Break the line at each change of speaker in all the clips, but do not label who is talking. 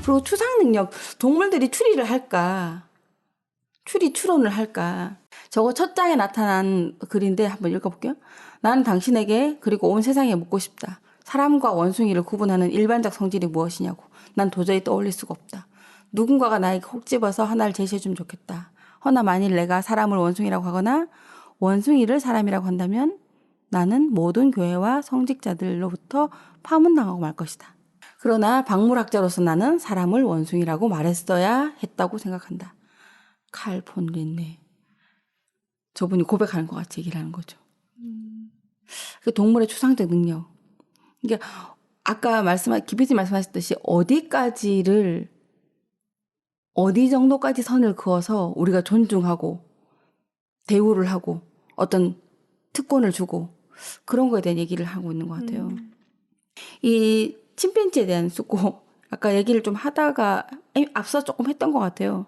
그리고 추상 능력, 동물들이 추리를 할까? 추론을 할까? 저거 첫 장에 나타난 글인데 한번 읽어볼게요. 나는 당신에게 그리고 온 세상에 묻고 싶다. 사람과 원숭이를 구분하는 일반적 성질이 무엇이냐고. 난 도저히 떠올릴 수가 없다. 누군가가 나에게 콕 집어서 하나를 제시해주면 좋겠다. 허나 만일 내가 사람을 원숭이라고 하거나 원숭이를 사람이라고 한다면 나는 모든 교회와 성직자들로부터 파문당하고 말 것이다. 그러나 박물학자로서 나는 사람을 원숭이라고 말했어야 했다고 생각한다. 칼 폰 린네. 저분이 고백하는 것 같이 얘기를 하는 거죠. 그 동물의 추상적 능력. 이게 아까 기피님 말씀하셨듯이 어디 정도까지 선을 그어서 우리가 존중하고 대우를 하고 어떤 특권을 주고 그런 거에 대한 얘기를 하고 있는 것 같아요. 이 침팬지에 대한 숙고 아까 얘기를 좀 하다가 앞서 조금 했던 것 같아요.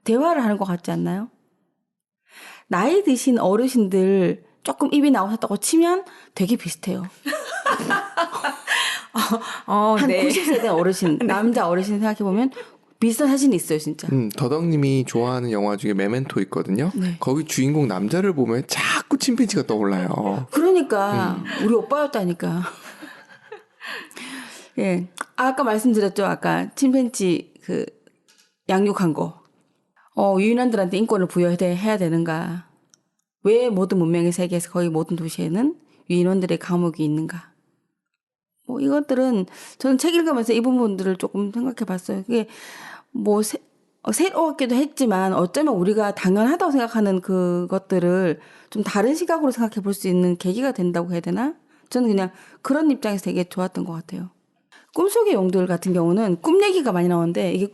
대화를 하는 것 같지 않나요? 나이 드신 어르신들 조금 입이 나오셨다고 치면 되게 비슷해요. 한
네.
90세대 어르신, 남자 어르신 생각해보면 비슷한 사진이 있어요, 진짜.
더덕님이 좋아하는 영화 중에 메멘토 있거든요.
네.
거기 주인공 남자를 보면 자꾸 침팬지가 떠올라요.
그러니까 우리 오빠였다니까. 예, 아까 말씀드렸죠. 아까 침팬지 그 양육한 거. 유인원들한테 인권을 부여해야 되는가? 왜 모든 문명의 세계에서 거의 모든 도시에는 유인원들의 감옥이 있는가? 뭐 이것들은 저는 책 읽으면서 이 부분들을 조금 생각해 봤어요. 그게 뭐 새롭기도 했지만 어쩌면 우리가 당연하다고 생각하는 그것들을 좀 다른 시각으로 생각해 볼 수 있는 계기가 된다고 해야 되나? 저는 그냥 그런 입장에서 되게 좋았던 것 같아요. 꿈속의 용들 같은 경우는 꿈 얘기가 많이 나오는데 이게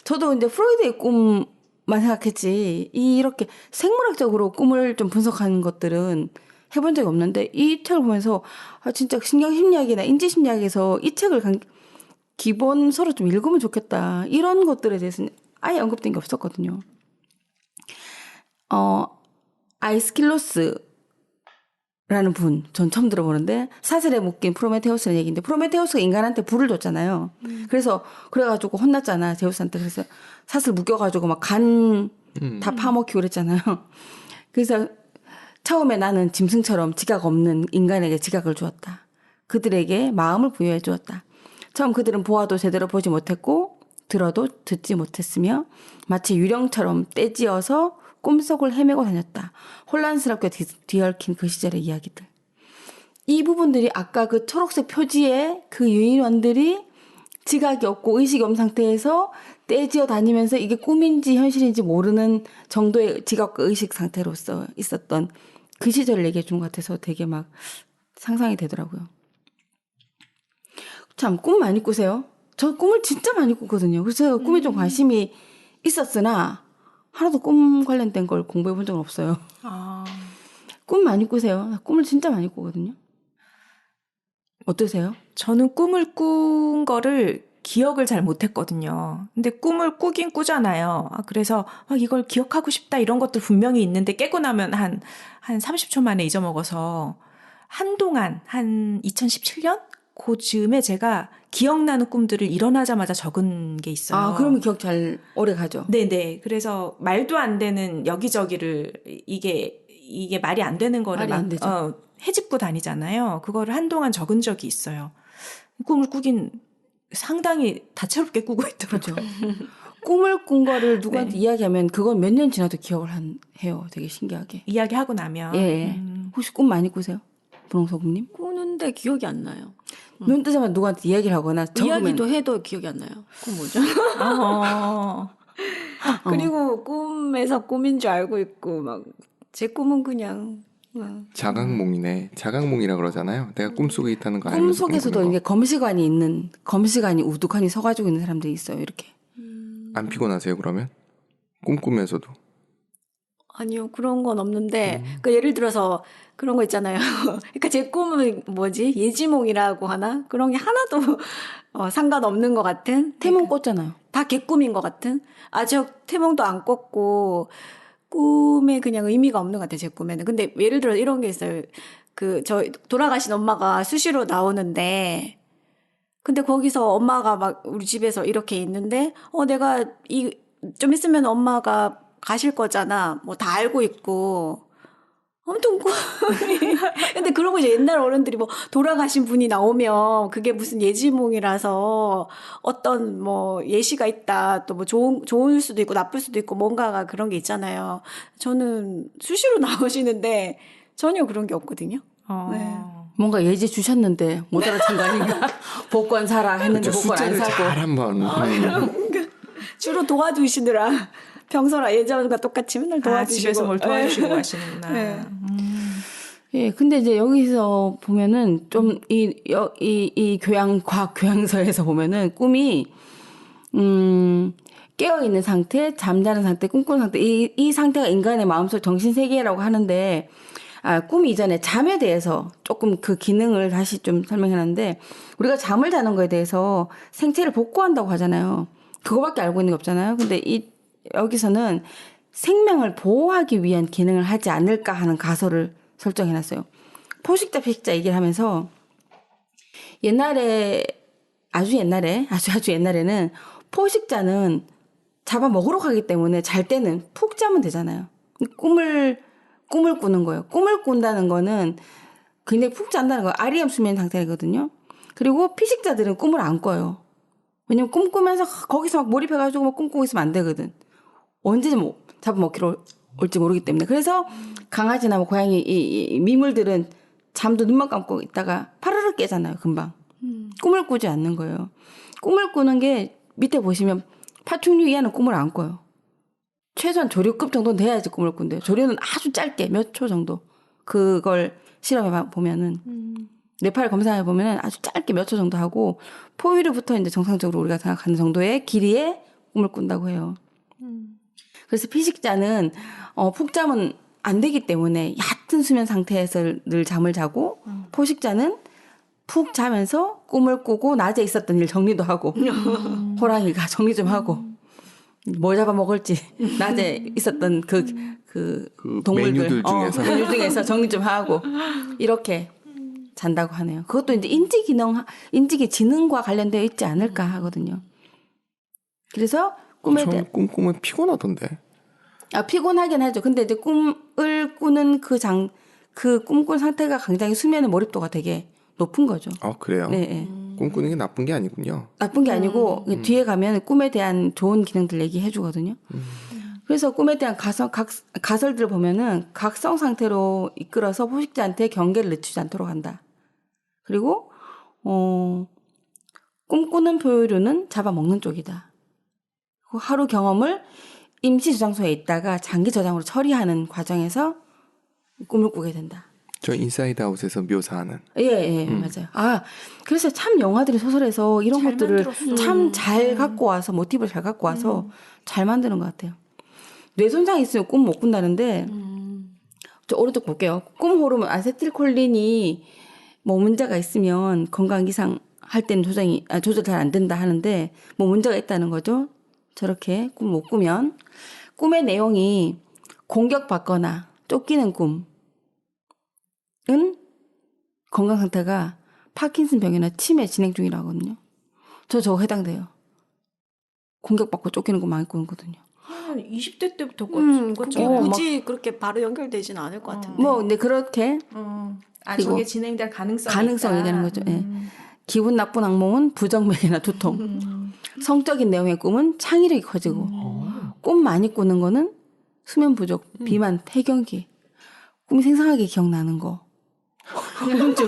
저도 이제 프로이드의 꿈만 생각했지 이렇게 생물학적으로 꿈을 좀 분석하는 것들은 해본 적이 없는데 이 책을 보면서 진짜 신경심리학이나 인지심리학에서 이 책을 기본서로 좀 읽으면 좋겠다. 이런 것들에 대해서는 아예 언급된 게 없었거든요. 아이스킬로스라는 분, 전 처음 들어보는데 사슬에 묶인 프로메테우스라는 얘기인데 프로메테우스가 인간한테 불을 줬잖아요. 그래가지고 혼났잖아, 제우스한테. 그래서 사슬 묶여가지고 막 간 다 파먹히고 그랬잖아요. 그래서 처음에 나는 짐승처럼 지각 없는 인간에게 지각을 주었다. 그들에게 마음을 부여해 주었다. 처음 그들은 보아도 제대로 보지 못했고 들어도 듣지 못했으며 마치 유령처럼 떼지어서 꿈속을 헤매고 다녔다. 혼란스럽게 뒤얽힌 그 시절의 이야기들. 이 부분들이 아까 그 초록색 표지에 그 유인원들이 지각이 없고 의식이 없는 상태에서 떼지어 다니면서 이게 꿈인지 현실인지 모르는 정도의 지각과 의식 상태로서 있었던 그 시절을 얘기해 준 것 같아서 되게 막 상상이 되더라고요. 참, 꿈 많이 꾸세요? 저 꿈을 진짜 많이 꾸거든요. 그래서 꿈에 좀 관심이 있었으나 하나도 꿈 관련된 걸 공부해 본 적은 없어요. 꿈 많이 꾸세요? 나 꿈을 진짜 많이 꾸거든요. 어떠세요?
저는 꿈을 꾼 거를 기억을 잘 못했거든요. 근데 꿈을 꾸긴 꾸잖아요. 그래서 이걸 기억하고 싶다 이런 것들 분명히 있는데 깨고 나면 한 30초 만에 잊어먹어서 한동안 한 2017년? 그 즈음에 제가 기억나는 꿈들을 일어나자마자 적은 게 있어요.
그러면 기억 잘 오래 가죠?
네네. 그래서 말도 안 되는 여기저기를 이게 말이 안 되는 거를
말이 안 되죠.
헤집고 다니잖아요. 그거를 한동안 적은 적이 있어요. 꿈을 꾸긴 상당히 다채롭게 꾸고 있더라고요.
꿈을 꾼 거를 누구한테
네.
이야기하면 그건 몇 년 지나도 기억을 해요. 되게 신기하게.
이야기하고 나면.
예. 혹시 꿈 많이 꾸세요? 분홍소금님?
꾸는데 기억이 안 나요.
눈 뜨자마자 누구한테 이야기를 하거나 적으면
이야기도 해도 기억이 안 나요. 그건 뭐죠? 그리고 꿈에서 꿈인 줄 알고 있고 막 제 꿈은 그냥
자각몽이네. 자각몽이라 그러잖아요. 내가 꿈속에 있다는 거 알면서
꿈속에서도 이게 검시관이 우두커니 서가지고 있는 사람들이 있어요. 이렇게.
안 피곤하세요 그러면? 꿈꾸면서도?
아니요, 그런 건 없는데, 예를 들어서 그런 거 있잖아요. 그러니까 제 꿈은 예지몽이라고 하나? 그런 게 하나도 상관없는 것 같은?
태몽 꿨잖아요.
다 개꿈인 것 같은? 저 태몽도 안 꿨고, 꿈에 그냥 의미가 없는 것 같아요, 제 꿈에는. 근데 예를 들어 이런 게 있어요. 돌아가신 엄마가 수시로 나오는데, 근데 거기서 엄마가 막 우리 집에서 이렇게 있는데, 내가 좀 있으면 엄마가 가실 거잖아. 뭐 다 알고 있고. 아무튼 근데 그런 거 이제 옛날 어른들이 뭐 돌아가신 분이 나오면 그게 무슨 예지몽이라서 어떤 뭐 예시가 있다. 또 뭐 좋을 수도 있고 나쁠 수도 있고 뭔가가 그런 게 있잖아요. 저는 수시로 나오시는데 전혀 그런 게 없거든요. 네.
뭔가 예지 주셨는데 못 알아챈 거 아닌가? 복권 사라 했는데
그렇죠.
복권 안
숫자를
사고.
잘 한번
주로 도와주시느라 평소라 예전과 똑같이 맨날 도와주시고.
집에서 뭘 도와주시고
네.
하시는구나.
네.
예, 근데 이제 여기서 보면은 좀 이 과학 교양서에서 보면은 꿈이, 깨어있는 상태, 잠자는 상태, 꿈꾸는 상태, 이 상태가 인간의 마음속 정신세계라고 하는데, 꿈 이전에 잠에 대해서 조금 그 기능을 다시 좀 설명해놨는데, 우리가 잠을 자는 거에 대해서 생체를 복구한다고 하잖아요. 그거밖에 알고 있는 게 없잖아요. 근데 여기서는 생명을 보호하기 위한 기능을 하지 않을까 하는 가설을 설정해놨어요. 포식자, 피식자 얘기를 하면서 아주 옛날에는 포식자는 잡아먹으러 가기 때문에 잘 때는 푹 자면 되잖아요. 꿈을 꾸는 거예요. 꿈을 꾼다는 거는 굉장히 푹 잔다는 거예요. REM 수면 상태거든요. 그리고 피식자들은 꿈을 안 꿔요. 왜냐면 꿈 꾸면서 거기서 막 몰입해가지고 막 꿈꾸고 있으면 안 되거든. 언제 뭐 잡아먹기로 올지 모르기 때문에. 그래서 강아지나 뭐 고양이 이 미물들은 잠도 눈만 감고 있다가 파르르 깨잖아요. 금방. 꿈을 꾸지 않는 거예요. 꿈을 꾸는 게 밑에 보시면 파충류 이하는 꿈을 안 꿔요. 최소한 조류급 정도는 돼야지 꿈을 꾼대요. 조류는 아주 짧게 몇 초 정도. 그걸 실험해 보면은 뇌파를 검사해 보면은 아주 짧게 몇 초 정도 하고 포유류부터 이제 정상적으로 우리가 생각하는 정도의 길이의 꿈을 꾼다고 해요. 그래서 피식자는 푹 자면 안 되기 때문에 얕은 수면 상태에서 늘 잠을 자고 포식자는 푹 자면서 꿈을 꾸고 낮에 있었던 일 정리도 하고 호랑이가 정리 좀 하고 뭐 잡아먹을지 낮에 있었던 그 동물들
메뉴들 중에서.
메뉴 중에서 정리 좀 하고 이렇게 잔다고 하네요. 그것도 이제 인지 지능과 관련되어 있지 않을까 하거든요. 그래서 꿈에 대한
꿈 꾸면 피곤하던데.
피곤하긴 하죠. 근데 이제 꿈을 꾸는 그 꿈꾼 상태가 굉장히 수면의 몰입도가 되게 높은 거죠.
그래요?
네.
꿈꾸는 게 나쁜 게 아니군요.
나쁜 게 아니고 뒤에 가면 꿈에 대한 좋은 기능들 얘기해 주거든요. 그래서 꿈에 대한 가설들을 보면은 각성 상태로 이끌어서 포식자한테 경계를 늦추지 않도록 한다. 그리고 꿈꾸는 포유류는 잡아먹는 쪽이다. 하루 경험을 임시 저장소에 있다가 장기 저장으로 처리하는 과정에서 꿈을 꾸게 된다.
저 인사이드 아웃에서 묘사하는.
예, 맞아요. 그래서 참 영화들이 소설에서 이런
잘
것들을
만들었어.
참 잘 갖고 와서 모티브를 잘 갖고 와서 잘 만드는 것 같아요. 뇌 손상 있으면 꿈 못 꾼다는데 저 오른쪽 볼게요. 꿈 호르몬 아세틸콜린이 뭐 문제가 있으면 건강 이상 할 때는 조절 잘 안 된다 하는데 뭐 문제가 있다는 거죠. 저렇게 꿈 못 꾸면 꿈의 내용이 공격받거나 쫓기는 꿈은 건강 상태가 파킨슨 병이나 치매 진행 중이라 하거든요. 저거 해당돼요. 공격받고 쫓기는 꿈 많이 꾸거든요.
20대 때부터
그게
꿨죠.
굳이 그렇게 바로 연결되지는 않을 것 같은데.
뭐 근데 그렇게
저게 진행될 가능성이
가능성이
있다.
되는 거죠. 예. 기분 나쁜 악몽은 부정맥이나 두통. 성적인 내용의 꿈은 창의력이 커지고 꿈 많이 꾸는 거는 수면 부족, 비만, 폐경기, 꿈이 생생하게 기억나는 거, 우울증,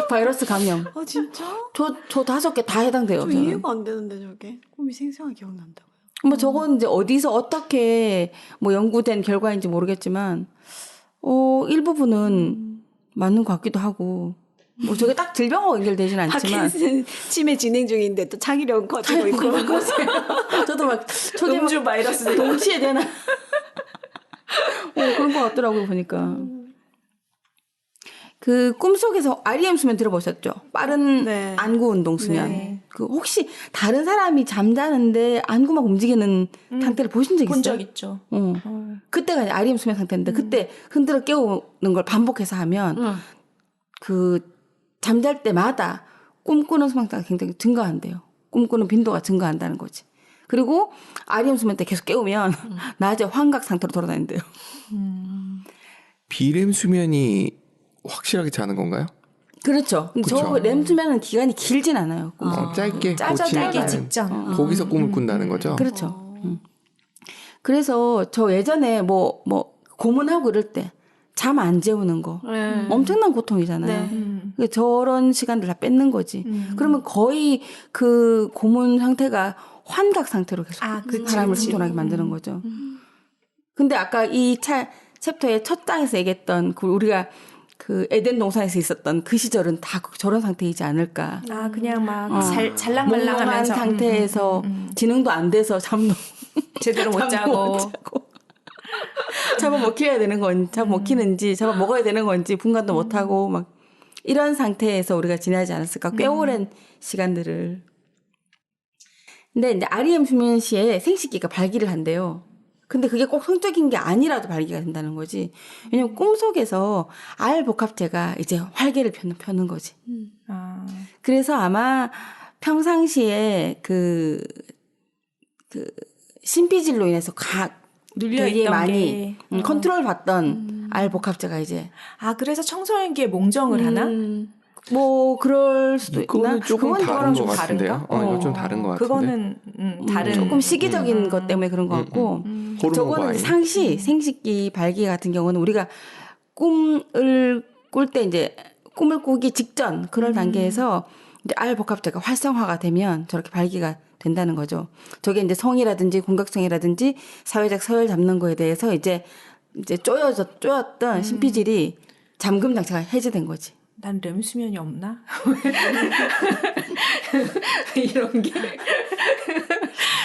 바이러스 감염.
진짜?
저 5개 다 해당돼요.
좀
저는.
이해가 안 되는데 저게 꿈이 생생하게 기억난다고요.
뭐 저건 이제 어디서 어떻게 뭐 연구된 결과인지 모르겠지만 일부분은 맞는 것 같기도 하고 뭐 저게 딱 질병하고 연결되지는 않지만
파킨슨 치매 진행 중인데 또 창의력은 커지고 있고.
저도 막
음주 바이러스
동치에 되나 그런 것 같더라고요 보니까. 그 꿈속에서 REM 수면 들어보셨죠? 빠른
네.
안구 운동 수면.
네.
그 혹시 다른 사람이 잠자는데 안구 막 움직이는 상태를 보신 적 있어요?
본 적 있죠.
그때가 이제 REM 수면 상태인데 그때 흔들어 깨우는 걸 반복해서 하면 그 잠잘 때마다 꿈꾸는 수명대가 굉장히 증가한대요. 꿈꾸는 빈도가 증가한다는 거지. 그리고 REM 수면 때 계속 깨우면 낮에 환각 상태로 돌아다닌대요.
비렘 수면이 확실하게 자는 건가요?
그렇죠.
그쵸.
저 렘 수면은 기간이 길진 않아요.
짧게
짜증나기
고치는
직전.
거기서 꿈을 꾼다는 거죠.
그렇죠. 그래서 저 예전에 뭐 고문하고 이럴 때 잠 안 재우는 거
네.
엄청난 고통이잖아요.
네.
그러니까 저런 시간들 다 뺏는 거지. 그러면 거의 그 고문 상태가 환각 상태로 계속 사람을 생존하게 만드는 거죠. 근데 아까 이 챕터의 첫 장에서 얘기했던 그 우리가 그 에덴 동산에서 있었던 그 시절은 다 저런 상태이지 않을까.
아 그냥 막
몽롱한
잘랑말랑하면서
상태에서 지능도 안 돼서 잠도
제대로 못 자고.
잡아먹혀야 되는 건지, 잡아먹히는지, 잡아먹어야 되는 건지, 분간도 못하고, 막, 이런 상태에서 우리가 지내지 않았을까. 꽤 오랜 시간들을. 근데 이제 REM 수면 시에 생식기가 발기를 한대요. 근데 그게 꼭 성적인 게 아니라도 발기가 된다는 거지. 왜냐면 꿈속에서 R 복합체가 이제 활개를 펴는 거지.
아.
그래서 아마 평상시에 그 신피질로 인해서 되게
눌려있던
많이
게.
컨트롤 받던 R 복합체가 이제
아 그래서 청소년기에 몽정을 하나?
뭐 그럴 수도 있나?
이거는 조금
그건
다른 것
좀
같은데요.
다른가?
이거 좀 다른 것 같은데.
그거는 다른.
조금 시기적인 것 때문에 그런 것 같고
호르몬
저거는
과잉.
상시 생식기 발기 같은 경우는 우리가 꿈을 꿀 때 이제 꿈을 꾸기 직전 그럴 단계에서 이제 R 복합체가 활성화가 되면 저렇게 발기가 된다는 거죠. 저게 이제 성이라든지 공격성이라든지 사회적 서열 잡는 거에 대해서 이제 쪼였던 신피질이 잠금 장치가 해제된 거지.
난 렘 수면이 없나? 이런 게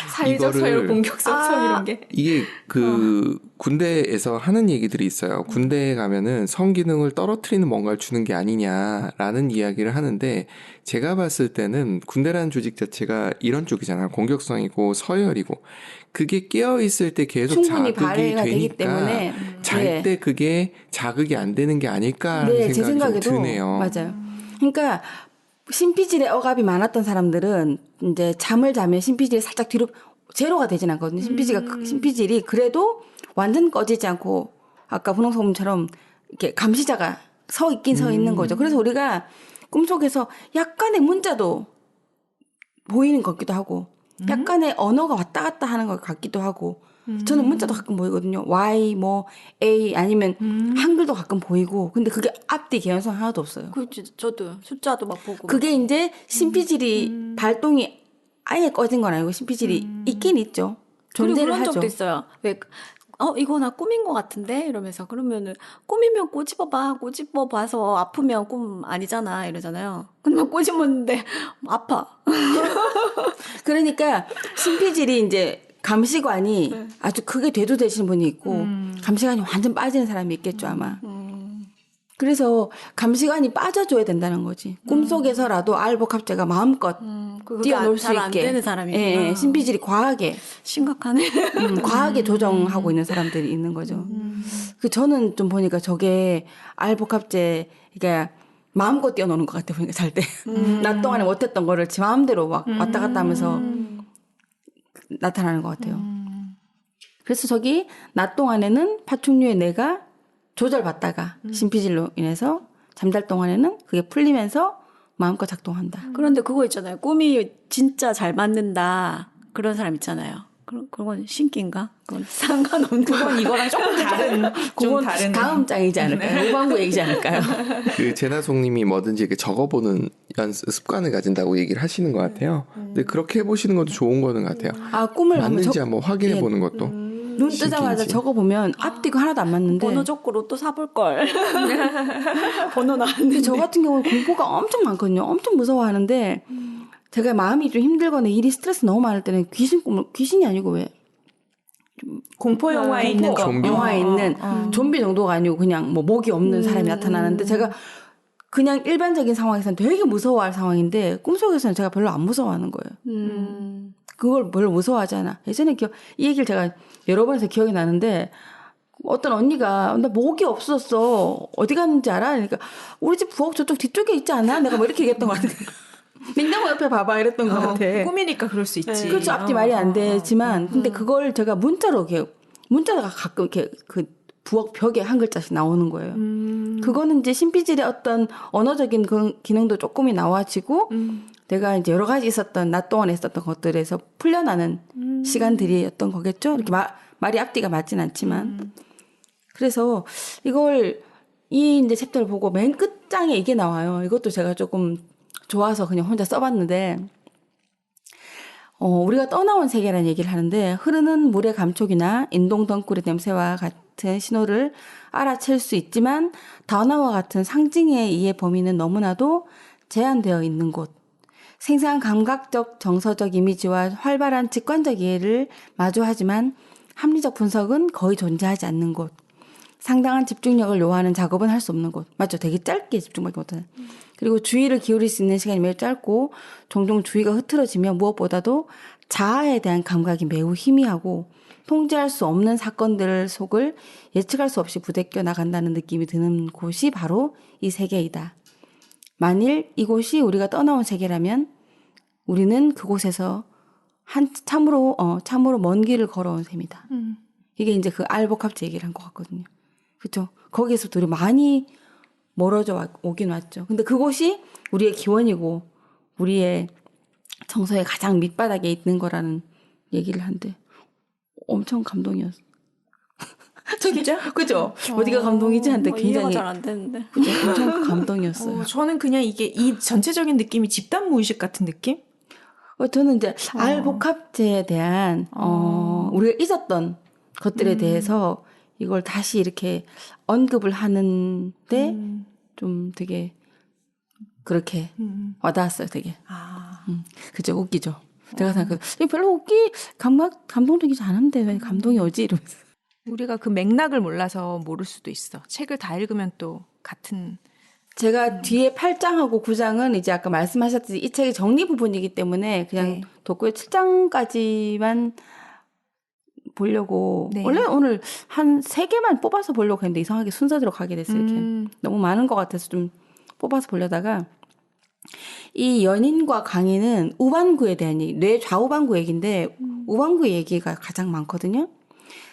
사회적
이거를-
서열 공격성 이런 게.
이게 그 군대에서 하는 얘기들이 있어요. 군대에 가면은 성기능을 떨어뜨리는 뭔가를 주는 게 아니냐라는 이야기를 하는데 제가 봤을 때는 군대라는 조직 자체가 이런 쪽이잖아요. 공격성이고 서열이고 그게 깨어 있을 때 계속
충분히
자극이
발휘가 되기
되니까
때문에
잘 때 그게 자극이 안 되는 게 아닐까라는
네, 제
생각이 좀
생각에도
드네요.
맞아요. 그러니까 신피질의 억압이 많았던 사람들은 이제 잠을 자면 신피질이 살짝 뒤로 제로가 되진 않거든요. 신피질이 그래도 완전 꺼지지 않고 아까 분홍소금처럼 이렇게 감시자가 서 있는 거죠. 그래서 우리가 꿈속에서 약간의 문자도 보이는 것 같기도 하고 약간의 언어가 왔다 갔다 하는 것 같기도 하고 저는 문자도 가끔 보이거든요. Y, 뭐 A 아니면 한글도 가끔 보이고 근데 그게 앞뒤 개연성 하나도 없어요.
그렇지. 저도 숫자도 막 보고.
그게 이제 신피질이 발동이 아예 꺼진 건 아니고 신피질이 있긴 있죠.
그리고
존재를
그런
하죠.
적도 있어요. 왜 이거 나 꿈인 것 같은데 이러면서 그러면은 꿈이면 꼬집어봐. 꼬집어봐서 아프면 꿈 아니잖아 이러잖아요. 근데 막 꼬집었는데 아파.
그러니까 신피질이 이제 감시관이 아주 크게 대두되시는 분이 있고 감시관이 완전 빠지는 사람이 있겠죠 아마. 그래서 감시관이 빠져줘야 된다는 거지. 꿈속에서라도 R 복합체가 마음껏
그게
뛰어놀 수
잘안
있게.
되는 사람이구나.
예, 신피질이 과하게
심각하네.
과하게 조정하고 있는 사람들이 있는 거죠. 그 저는 좀 보니까 저게 R 복합체 그러니까 마음껏 뛰어노는 것 같아 보니까 잘 때. 낮 동안에 못했던 거를 지 마음대로 막 왔다 갔다 하면서 나타나는 것 같아요. 그래서 저기 낮 동안에는 파충류의 뇌가 조절받다가 신피질로 인해서 잠잘 동안에는 그게 풀리면서 마음껏 작동한다.
그런데 그거 있잖아요. 꿈이 진짜 잘 맞는다. 그런 사람 있잖아요. 그건 신기인가? 그건 상관없는
그건 이거랑 조금 다른 좀
그건
다른
다음 장이지 않을까요? 후반부 얘기지 않을까요?
그 제나송님이 뭐든지 이렇게 적어보는 습관을 가진다고 얘기를 하시는 것 같아요. 근데 그렇게 해보시는 것도 좋은 거는 같아요.
아 꿈을
맞는지
한번
한번 확인해 보는 것도.
눈 뜨자마자
신기하지.
적어보면 앞뒤가 하나도 안 맞는데
번호 적고 로또 사볼 걸. 번호
근데
나왔는데.
저 같은 경우는 공포가 엄청 많거든요. 엄청 무서워하는데 제가 마음이 좀 힘들거나 일이 스트레스 너무 많을 때는 귀신이 아니고 왜
공포 영화에 있는 거.
좀비.
영화에 있는 좀비 정도가 아니고 그냥 뭐 목이 없는 사람이 나타나는데 제가 그냥 일반적인 상황에서는 되게 무서워할 상황인데 꿈속에서는 제가 별로 안 무서워하는 거예요. 그걸 별로 무서워하지 않아. 예전에 이 얘기를 제가 여러 번 해서 기억이 나는데 어떤 언니가 나 목이 없었어. 어디 갔는지 알아? 그러니까 우리 집 부엌 저쪽 뒤쪽에 있지 않아? 내가 뭐 이렇게 얘기했던 것 같은데 냉장고 옆에 봐봐 이랬던 것 같아.
꿈이니까 그럴 수 있지.
그렇죠. 앞뒤 말이 안 되지만 근데 그걸 제가 문자가 가끔 이렇게 그 부엌 벽에 한 글자씩 나오는 거예요. 그거는 이제 신비질의 어떤 언어적인 그 기능도 조금이 나와지고 내가 이제 여러 가지 있었던 낮 동안에 있었던 것들에서 풀려나는 시간들이었던 거겠죠. 이렇게 말이 앞뒤가 맞진 않지만 그래서 이걸 이 이제 챕터를 보고 맨 끝장에 이게 나와요. 이것도 제가 조금 좋아서 그냥 혼자 써봤는데 우리가 떠나온 세계라는 얘기를 하는데 흐르는 물의 감촉이나 인동 덩굴의 냄새와 같은 신호를 알아챌 수 있지만 단어와 같은 상징의 이해 범위는 너무나도 제한되어 있는 곳. 생생한 감각적 정서적 이미지와 활발한 직관적 이해를 마주하지만 합리적 분석은 거의 존재하지 않는 곳. 상당한 집중력을 요하는 작업은 할 수 없는 곳. 맞죠? 되게 짧게 집중밖에 못하는. 그리고 주의를 기울일 수 있는 시간이 매우 짧고 종종 주의가 흐트러지며 무엇보다도 자아에 대한 감각이 매우 희미하고 통제할 수 없는 사건들 속을 예측할 수 없이 부대껴 나간다는 느낌이 드는 곳이 바로 이 세계이다. 만일 이곳이 우리가 떠나온 세계라면 우리는 그곳에서 참으로 먼 길을 걸어온 셈이다. 이게 이제 그 알복합제 얘기를 한 것 같거든요. 그렇죠? 거기에서부터 우리 많이 멀어져 오긴 왔죠. 근데 그곳이 우리의 기원이고 우리의 정서의 가장 밑바닥에 있는 거라는 얘기를 한데 엄청 감동이었어.
진짜?
그죠? 어디가 감동이지? 한데
이해가
굉장히
잘 안 되는데.
그죠? 엄청 감동이었어요.
저는 그냥 이게 이 전체적인 느낌이 집단 무의식 같은 느낌?
저는 이제 알복합제에 대한 우리가 잊었던 것들에 대해서 이걸 다시 이렇게 언급을 하는데 좀 되게 그렇게 와닿았어요, 되게. 그죠? 웃기죠. 제가 생각해요. 별로 감동적이지 않은데 왜 감동이 오지? 이러면서.
우리가 그 맥락을 몰라서 모를 수도 있어. 책을 다 읽으면 또 같은.
제가 뒤에 8장하고 9장은 이제 아까 말씀하셨듯이 이 책의 정리 부분이기 때문에 그냥
네.
독구의 7장까지만 보려고
네.
원래 오늘 한 3개만 뽑아서 보려고 했는데 이상하게 순서대로 가게 됐어요. 이렇게. 너무 많은 것 같아서 좀 뽑아서 보려다가 이 연인과 강인은 우반구에 대한 얘기, 뇌 좌우반구 얘기인데 우반구 얘기가 가장 많거든요.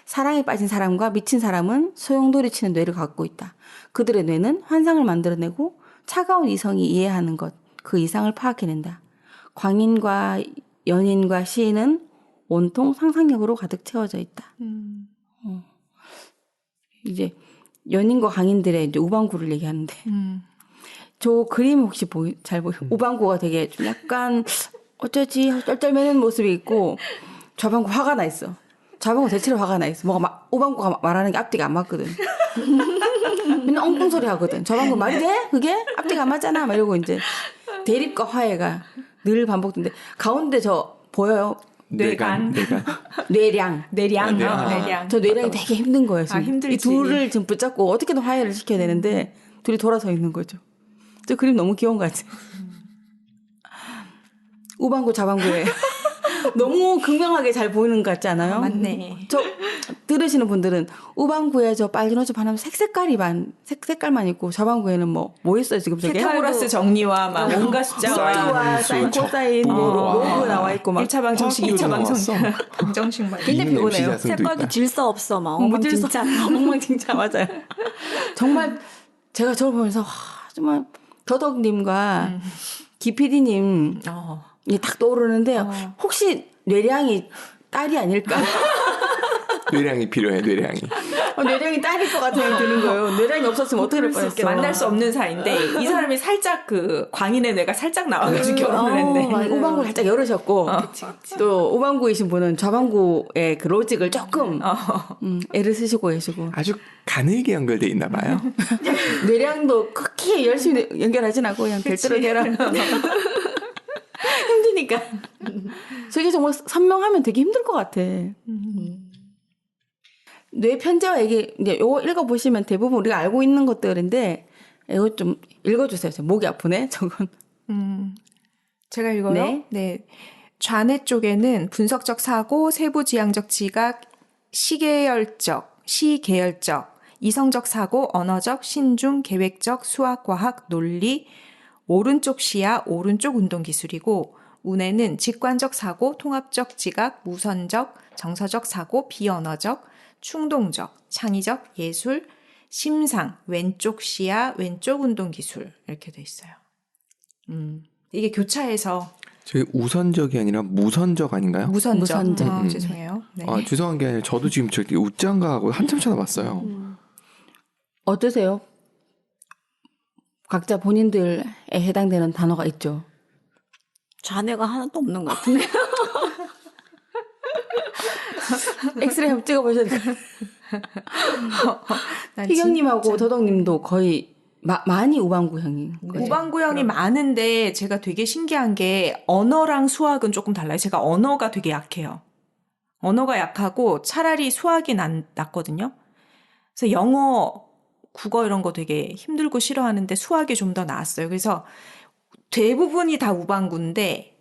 사랑에 빠진 사람과 미친 사람은 소용돌이 치는 뇌를 갖고 있다. 그들의 뇌는 환상을 만들어내고 차가운 이성이 이해하는 것, 그 이상을 파악해낸다. 광인과 연인과 시인은 온통 상상력으로 가득 채워져 있다. 이제 연인과 강인들의 이제 우방구를 얘기하는데 저 그림 혹시 잘 보여요? 우방구가 되게 좀 약간 어쩌지 쩔쩔매는 모습이 있고 좌방구 화가 나 있어. 좌방구 대체로 화가 나 있어. 우방구가 말하는 게 앞뒤가 안 맞거든. 맨날 엉뚱 소리 하거든. 좌방구 말이 돼? 그게? 앞뒤가 안 맞잖아. 막 이러고 이제 대립과 화해가 늘 반복되는데 가운데 저 보여요?
뇌간.
뇌량.
뇌량.
뇌량.
뇌량.
저 뇌량이 되게 힘든 거예요. 지금.
힘들지.
이 둘을 지금 붙잡고 어떻게든 화해를 시켜야 되는데 둘이 돌아서 있는 거죠. 저 그림 너무 귀여운 거 같지? 우방구 좌방구에 너무 극명하게 잘 보이는 것 같지 않아요?
맞네.
저 들으시는 분들은 우방구에 저 빨간 옷을 반하면 색색깔만 있고 좌방구에는 뭐 있어요 지금 저게?
피타고라스 정리와 막 온갖 숫자와
숫자와 사인 코사인 로그 나와 있고 막
1차 방정식, 2차 방정식. 방정식 막
굉장히 피곤해요.
색깔도 질서 없어 막
무질서
엉망진창.
엉망진창 맞아요. 정말 제가 저를 보면서 정말 더덕님과 기피디님 이게 딱 떠오르는데 혹시 뇌량이 딸이 아닐까?
뇌량이 필요해, 뇌량이.
뇌량이 딸일 것 같은 생각이 드는 거예요. 뇌량이 없었으면 어떻게 될 뻔했어.
만날 수 없는 사이인데 이 사람이 살짝 그 광인의 뇌가 살짝 나와가지고 결혼을 했네.
우방구 살짝 열으셨고 또 우방구이신 분은 좌방구의 그 로직을 조금 애를 쓰시고 계시고
아주 가늘게 연결돼 있나 봐요.
뇌량도 그렇게 열심히 연결하진 않고 그냥 별대로 해라. 힘드니까. 저게 정말 선명하면 되게 힘들 것 같아. 뇌 편제와 얘기, 이제 요거 읽어보시면 대부분 우리가 알고 있는 것들인데, 이거 좀 읽어주세요. 목이 아프네, 저건.
제가 읽어요?
네.
네. 좌뇌 쪽에는 분석적 사고, 세부지향적 지각, 시계열적, 이성적 사고, 언어적, 신중, 계획적, 수학, 과학, 논리, 오른쪽 시야, 오른쪽 운동 기술이고 운에는 직관적 사고, 통합적 지각, 무선적, 정서적 사고, 비언어적, 충동적, 창의적, 예술, 심상, 왼쪽 시야, 왼쪽 운동 기술 이렇게 돼 있어요. 이게 교차해서
저희 우선적이 아니라 무선적 아닌가요?
무선적.
무선적.
죄송해요. 네.
아, 죄송한 게 아니라 저도 지금 저기 웃장가하고 한참 찾아봤어요.
어떠세요? 각자 본인들에 해당되는 단어가 있죠.
자네가 하나도 없는 것 같은데.
엑스레이 한번 찍어보셔야 될 것 같아요. 희경님하고 더덕님도 거의 많이 우방구형인 거죠.
우방구형이 많은데 제가 되게 신기한 게 언어랑 수학은 조금 달라요. 제가 언어가 되게 약해요. 언어가 약하고 차라리 수학이 낫거든요. 그래서 영어, 국어 이런 거 되게 힘들고 싫어하는데 수학이 좀 더 나았어요. 그래서 대부분이 다 우방구인데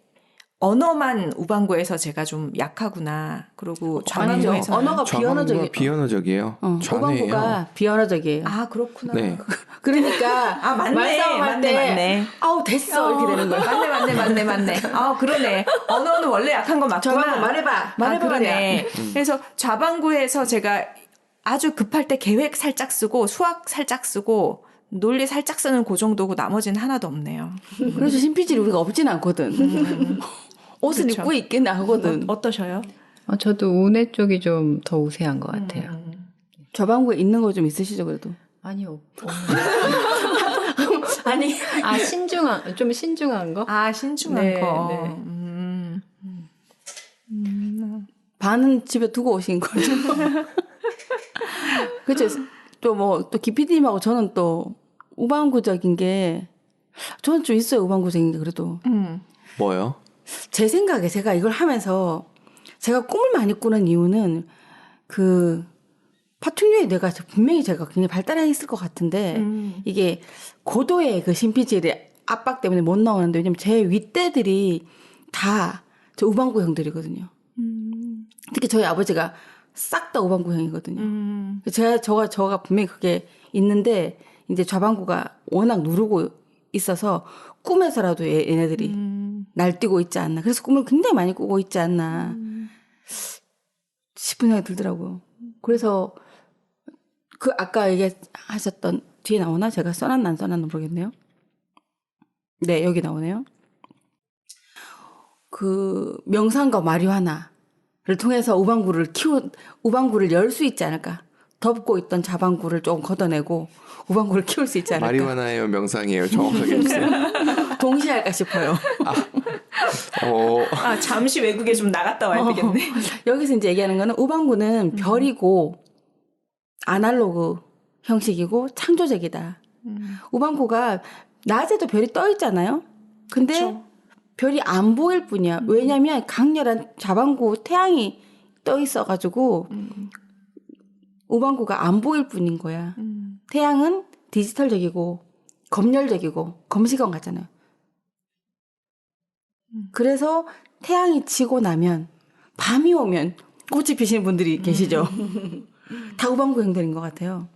언어만 우방구에서 제가 좀 약하구나. 그리고 좌방구에서
언어가
좌방구가 비언어적이에요. 좌뇌예요.
우방구가 비언어적이에요.
아 그렇구나.
네.
그러니까
아 맞네.
말싸움할 때
맞네.
아우 됐어 이렇게 되는 거예요.
맞네. 아 그러네. 언어는 원래 약한 거 맞구나.
좌방구 말해봐
그러네. 그래서 좌방구에서 제가 아주 급할 때 계획 살짝 쓰고 수학 살짝 쓰고 논리 살짝 쓰는 그 정도고 나머지는 하나도 없네요.
그래서 신피질이 우리가 없진 않거든. 옷을
그렇죠.
입고 있긴 하거든.
어떠셔요?
저도 운해 쪽이 좀 더 우세한 것 같아요.
좌방구에 있는 거 좀 있으시죠 그래도?
아니요.
아니
좀 신중한 거?
아 신중한
네,
거.
네.
반은 집에 두고 오신 거죠. 그렇죠. 또 기피디님하고 저는 또 우방구적인 게 저는 좀 있어요. 우방구적인 게 그래도
뭐요?
제 생각에 제가 이걸 하면서 제가 꿈을 많이 꾸는 이유는 그 파충류에 내가 분명히 제가 굉장히 발달해 있을 것 같은데 이게 고도의 그 신피질의 압박 때문에 못 나오는데 왜냐면 제 윗대들이 다 저 우방구형들이거든요. 특히 저희 아버지가 싹 다 우방구형이거든요. 저가 분명히 그게 있는데 이제 좌방구가 워낙 누르고 있어서 꿈에서라도 얘네들이 날뛰고 있지 않나. 그래서 꿈을 굉장히 많이 꾸고 있지 않나 싶은 생각이 들더라고요. 그래서 그 아까 얘기하셨던 뒤에 나오나? 제가 써놨나 안 써놨나 모르겠네요. 네, 여기 나오네요. 그 명상과 마리화나를 통해서 우방구를 열 수 있지 않을까. 덮고 있던 좌방구를 조금 걷어내고 우방구를 키울 수 있지 않을까.
마리화나예요, 명상이에요. 정확하게 해주세요.
동시에 할까 싶어요.
잠시 외국에 좀 나갔다 와야 되겠네.
여기서 이제 얘기하는 거는 우방구는 별이고 아날로그 형식이고 창조적이다. 우방구가 낮에도 별이 떠 있잖아요. 근데
그쵸.
별이 안 보일 뿐이야. 왜냐면 강렬한 좌방구 태양이 떠 있어가지고 우방구가 안 보일 뿐인 거야. 태양은 디지털적이고 검열적이고 검시광 같잖아요. 그래서 태양이 지고 나면 밤이 오면 꽃이 피시는 분들이 계시죠. 다 우방구 형들인 것 같아요.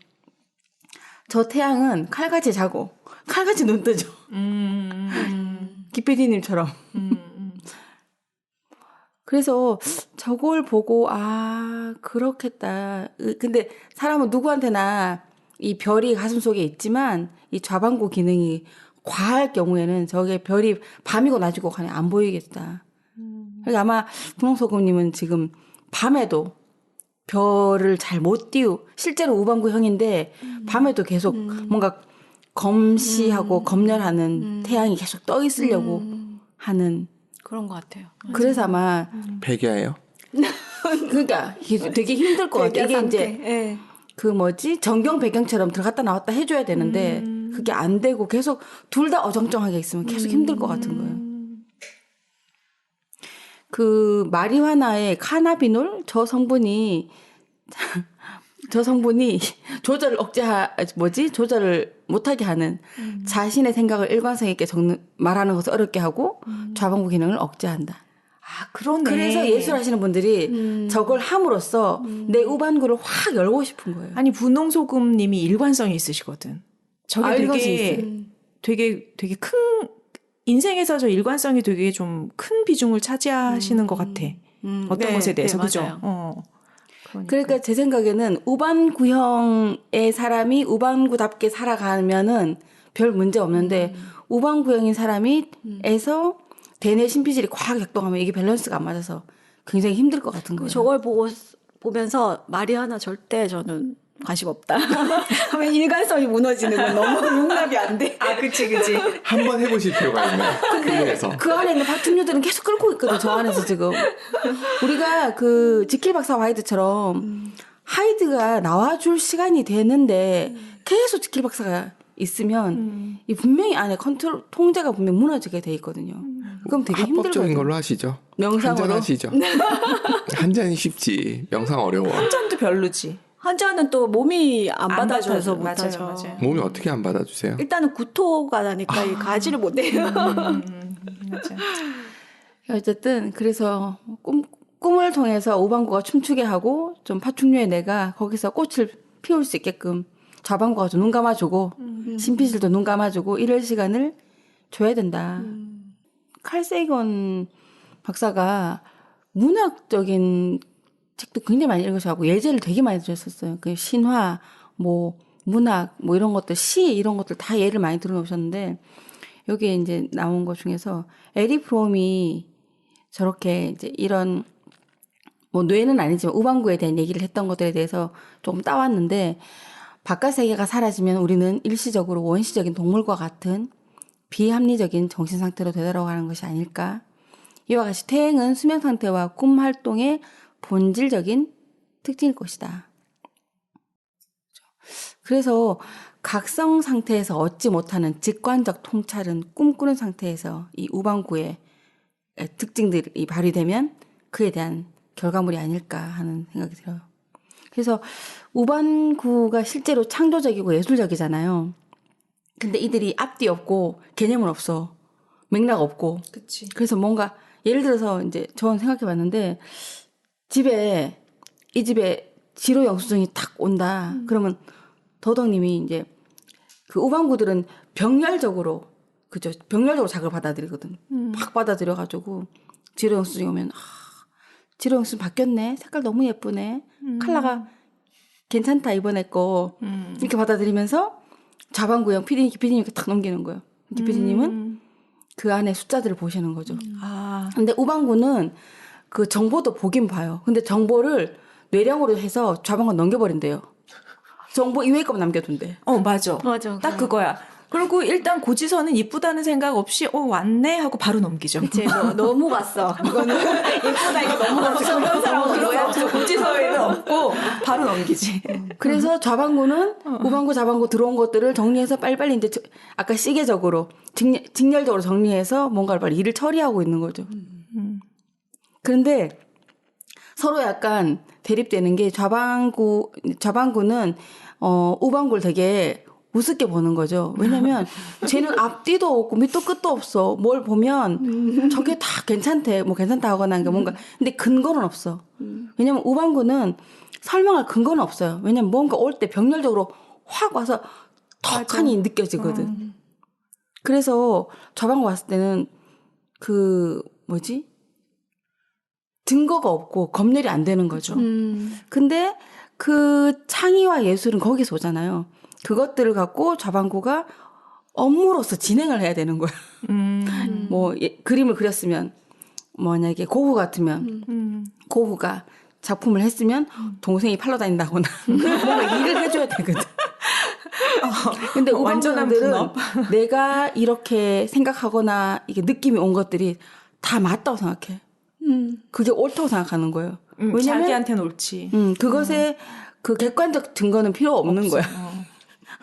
저 태양은 칼같이 자고 칼같이 눈 뜨죠. 기피디님처럼. 그래서 저걸 보고 그렇겠다. 근데 사람은 누구한테나 이 별이 가슴속에 있지만 이 좌방구 기능이 과할 경우에는 저게 별이 밤이고 낮이고 간에 안 보이겠다. 그러니까 아마 분홍소금님은 지금 밤에도 별을 잘 못 실제로 우방구형인데 밤에도 계속 뭔가 검시하고 검열하는 태양이 계속 떠 있으려고 하는
그런 것 같아요.
그래서 아마
백야예요?
그러니까 이게 되게 힘들 것 같아. 이게 이제 정경 배경처럼 들어갔다 나왔다 해줘야 되는데 그게 안 되고 계속 둘 다 어정쩡하게 있으면 계속 힘들 것 같은 거예요. 그 마리화나의 카나비놀 저 성분이 조절을 못하게 하는 자신의 생각을 일관성 있게 말하는 것을 어렵게 하고 좌방구 기능을 억제한다.
그러네.
그래서 예술하시는 분들이 저걸 함으로써 내 우방구를 확 열고 싶은 거예요.
아니 분홍소금님이 일관성이 있으시거든. 저게
일관성이
되게
있어요.
되게 큰 인생에서 저 일관성이 되게 좀 큰 비중을 차지하시는 것 같아. 어떤
네,
것에 대해서
네,
그죠?
맞아요.
그러니까 제 생각에는 우반구형의 사람이 우반구답게 살아가면은 별 문제 없는데 우반구형인 사람이 에서 대뇌 신피질이 과하게 작동하면 이게 밸런스가 안 맞아서 굉장히 힘들 것 같은 거예요.
저걸 보면서 마리아나 절대 저는 관심 없다. 하면 일관성이 무너지는 건 너무 용납이 안 돼.
아, 그치.
한번 해보실 필요가 있네. 그래서
그 안에 있는 파충류들은 계속 끓고 있거든, 저 안에서 지금. 우리가 그 지킬 박사 하이드처럼 하이드가 나와줄 시간이 되는데 계속 지킬 박사가 있으면 이 분명히 안에 컨트롤, 통제가 분명 무너지게 돼 있거든요. 그럼 되게
합법적인
힘들거든요.
걸로 하시죠.
명상으로?
한잔 하시죠. 한 잔이 쉽지. 명상 어려워.
한전도 별로지.
환자는 또 몸이 안 받아줘서
받아줘.
못하죠.
맞아요.
몸이 어떻게 안 받아주세요?
일단은 구토가 나니까 이 가지를 못해요.
맞아.
어쨌든 그래서 꿈을 통해서 오방구가 춤추게 하고 좀 파충류의 내가 거기서 꽃을 피울 수 있게끔 좌방구가 좀 눈 감아주고 신피실도 눈 감아주고 이럴 시간을 줘야 된다. 칼 세이건 박사가 문학적인 책도 굉장히 많이 읽으셔고 예제를 되게 많이 들었었어요. 그 신화, 뭐 문학, 뭐 이런 것들, 시 이런 것들 다 예를 많이 들어놓으셨는데 여기에 이제 나온 것 중에서 에리 프롬이 저렇게 이제 이런 뭐 뇌는 아니지만 우방구에 대한 얘기를 했던 것들에 대해서 조금 따왔는데 바깥 세계가 사라지면 우리는 일시적으로 원시적인 동물과 같은 비합리적인 정신 상태로 되돌아가는 것이 아닐까. 이와 같이 퇴행은 수면 상태와 꿈 활동의 본질적인 특징일 것이다. 그래서 각성 상태에서 얻지 못하는 직관적 통찰은 꿈꾸는 상태에서 이 우방구의 특징들이 발휘되면 그에 대한 결과물이 아닐까 하는 생각이 들어요. 그래서 우반구가 실제로 창조적이고 예술적이잖아요. 근데 이들이 앞뒤 없고 개념은 없어. 맥락 없고.
그치.
그래서 뭔가 예를 들어서 이제 저는 생각해 봤는데 이 집에 지로 영수증이 탁 온다. 그러면 도덕님이 이제 그 우방구들은 병렬적으로 그죠? 병렬적으로 작을 받아들이거든. 막 받아들여가지고 지로 영수증이 오면 지로 영수증 바뀌었네. 색깔 너무 예쁘네. 컬러가 괜찮다 이번에 거 이렇게 받아들이면서 자방구형 PD님 이렇게 탁 넘기는 거예요. PD님은 그 안에 숫자들을 보시는 거죠.
아,
근데 우방구는 그 정보도 보긴 봐요. 근데 정보를 뇌령으로 해서 좌방구 넘겨버린대요. 정보 이외의 것만 남겨둔대.
맞아.
맞아.
딱 그거야. 그리고 일단 고지서는 이쁘다는 생각 없이 왔네 하고 바로 넘기죠.
이제 뭐 너무 봤어. 이거는 예쁘다 이거 너무 봤어. 그런 사람은
그런 거
뭐야?
없어. 고지서에는 없고 바로 넘기지.
그래서 좌방구는 우방구, 좌방구 들어온 것들을 정리해서 빨리빨리 이제 아까 시계적으로 직렬적으로 정리해서 뭔가를 빨리 일을 처리하고 있는 거죠. 그런데 서로 약간 대립되는 게 좌방구는 우방구를 되게 우습게 보는 거죠. 왜냐면 쟤는 앞뒤도 없고 밑도 끝도 없어. 뭘 보면 저게 다 괜찮대. 뭐 괜찮다 하거나 뭔가. 근데 근거는 없어. 왜냐면 우방구는 설명할 근거는 없어요. 왜냐면 뭔가 올 때 병렬적으로 확 와서 턱하니 느껴지거든. 그래서 좌방구 왔을 때는 증거가 없고 검열이 안 되는 거죠. 근데 그 창의와 예술은 거기서 오잖아요. 그것들을 갖고 좌방구가 업무로서 진행을 해야 되는 거야. 뭐 그림을 그렸으면 만약에 고흐 같으면 고흐가 작품을 했으면 동생이 팔러 다닌다거나 뭔가 일을 해줘야 되거든. 근데
완전한
우방구들은 내가 이렇게 생각하거나 이게 느낌이 온 것들이 다 맞다고 생각해. 그게 옳다고 생각하는 거예요. 왜냐면
자기한테는 옳지.
그것에 그 객관적 증거는 필요 없는 거야.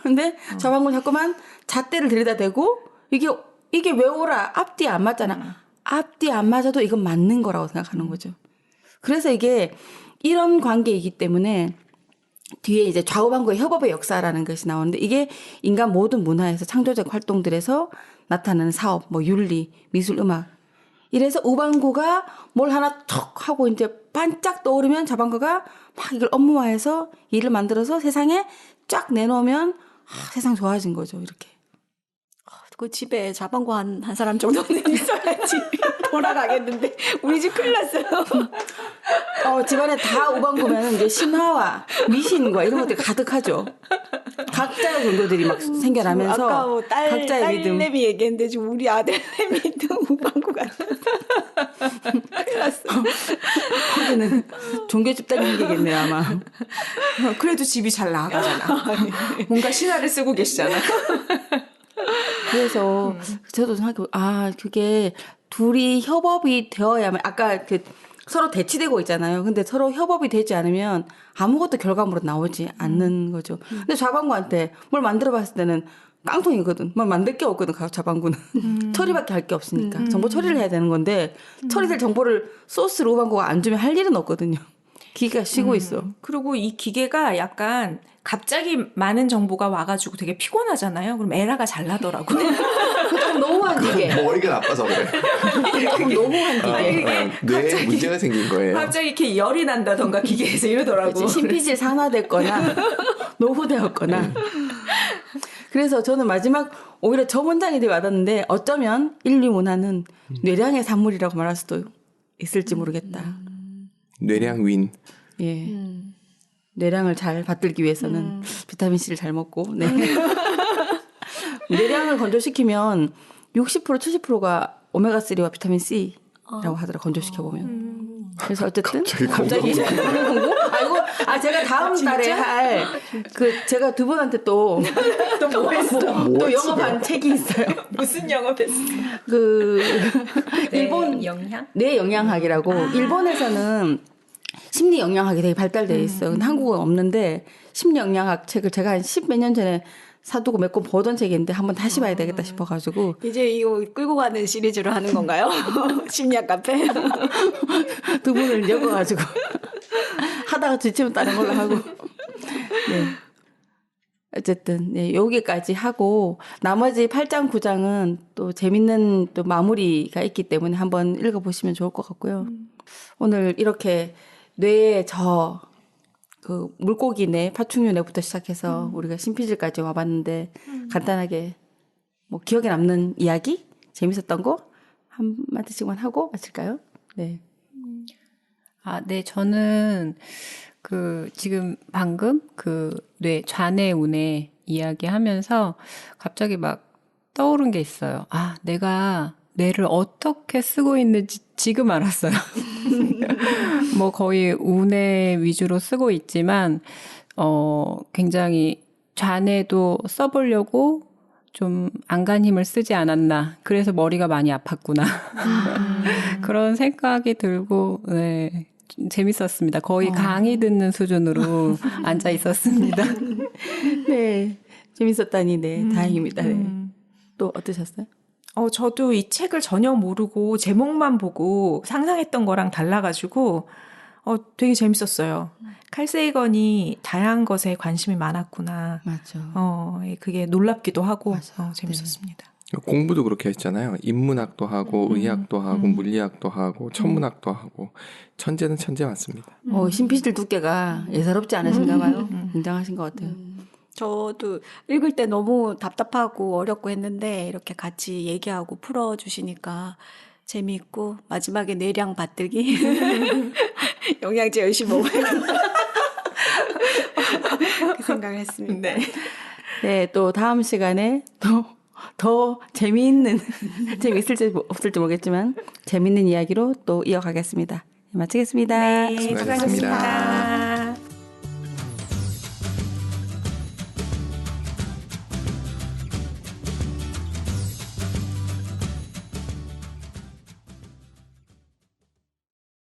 근데 좌방구는 자꾸만 잣대를 들이다 대고 이게 왜 오라? 앞뒤 안 맞잖아. 앞뒤 안 맞아도 이건 맞는 거라고 생각하는 거죠. 그래서 이게 이런 관계이기 때문에 뒤에 이제 좌우방구의 협업의 역사라는 것이 나오는데 이게 인간 모든 문화에서 창조적 활동들에서 나타나는 사업, 뭐 윤리, 미술, 음악. 이래서 우방구가 뭘 하나 턱 하고 이제 반짝 떠오르면 좌방구가 막 이걸 업무화해서 일을 만들어서 세상에 쫙 내놓으면 세상 좋아진 거죠, 이렇게.
그 집에 자방구 한 사람 정도는 있어야지 돌아가겠는데 우리 집 큰일 났어요.
집안에 다 우방구면 이제 신화와 미신과 이런 것들이 가득하죠. 각자의 종교들이 막 생겨나면서
아까 뭐
각자의 믿음.
딸내미 얘기했는데 지금 우리 아들내미도 우방구가 큰일 났어.
거기는 종교 집단이 생기겠네요 아마.
그래도 집이 잘 나가잖아. 뭔가 신화를 쓰고 계시잖아.
그래서 저도 생각해 그게 둘이 협업이 되어야만 아까 그 서로 대치되고 있잖아요. 근데 서로 협업이 되지 않으면 아무것도 결과물로 나오지 않는 거죠. 근데 자방구한테 뭘 만들어 봤을 때는 깡통이거든. 뭘 만들 게 없거든. 자방구는. 처리밖에 할 게 없으니까. 정보 처리를 해야 되는 건데 처리될 정보를 소스로 우방구가 안 주면 할 일은 없거든요. 기계가 쉬고 있어.
그리고 이 기계가 약간 갑자기 많은 정보가 와가지고 되게 피곤하잖아요. 그럼 에라가 잘 나더라고.
조금 너무한 기계.
머리가 나빠서 그래.
조금 너무한 기계.
뇌에 문제가 생긴 거예요.
갑자기 이렇게 열이 난다던가 기계에서 이러더라고.
신피질 산화됐거나 노후되었거나. 그래서 저는 마지막 오히려 저 문장이 되게 와닿는데 어쩌면 인류 문화는 뇌량의 산물이라고 말할 수도 있을지 모르겠다.
뇌량 윈.
예. 뇌량을 잘 받들기 위해서는 비타민 C를 잘 먹고. 네. 뇌량을 건조시키면 60% 70%가 오메가3와 비타민 C라고 하더라. 건조시켜 보면. 그래서 어쨌든 갑자기 공부? 제가 다음 달에 할 제가 두 분한테 또 영업한 책이 있어요.
무슨 영업했어?
일본
영향?
뇌 영양학이라고 일본에서는 심리 영양학이 되게 발달돼 있어요. 근데 한국은 없는데 심리 영양학 책을 제가 한 10몇 년 전에 사두고 몇 권 보던 책인데 한번 다시 봐야 되겠다 싶어가지고
이제 이거 끌고 가는 시리즈로 하는 건가요? 심리학 카페?
두 분을 엮어가지고 하다가 지치면 다른 걸로 하고 네. 어쨌든 네, 여기까지 하고 나머지 8장 9장은 또 재밌는 또 마무리가 있기 때문에 한번 읽어보시면 좋을 것 같고요. 오늘 이렇게 뇌의 그 물고기네, 파충류네부터 시작해서 우리가 신피질까지 와봤는데 간단하게 뭐 기억에 남는 이야기? 재밌었던 거? 한마디씩만 하고 마칠까요? 네.
네, 저는 지금 방금 좌뇌 우뇌 이야기 하면서 갑자기 막 떠오른 게 있어요. 내가 뇌를 어떻게 쓰고 있는지 지금 알았어요. 뭐 거의 우뇌 위주로 쓰고 있지만, 굉장히 좌뇌도 써보려고 좀 안간 힘을 쓰지 않았나. 그래서 머리가 많이 아팠구나. 그런 생각이 들고, 네. 재밌었습니다. 거의 강의 듣는 수준으로 앉아 있었습니다.
네. 재밌었다니, 네. 다행입니다. 네. 또 어떠셨어요?
저도 이 책을 전혀 모르고 제목만 보고 상상했던 거랑 달라가지고 되게 재밌었어요. 칼 세이건이 다양한 것에 관심이 많았구나.
맞죠.
그게 놀랍기도 하고
맞아.
재밌었습니다.
공부도 그렇게 했잖아요. 인문학도 하고 의학도 하고 물리학도 하고 천문학도 하고 천재는 천재 맞습니다.
신피질 두께가 예사롭지 않으신가 봐요. 굉장하신 것 같아요.
저도 읽을 때 너무 답답하고 어렵고 했는데 이렇게 같이 얘기하고 풀어주시니까 재미있고 마지막에 뇌량 받들기 영양제 열심히 먹어야겠다 그 생각을 했습니다.
네.
네, 또 다음 시간에 더 재미있는 재미있을지 없을지 모르겠지만 재미있는 이야기로 또 이어가겠습니다. 마치겠습니다.
네,
수고하셨습니다.
수고하셨습니다.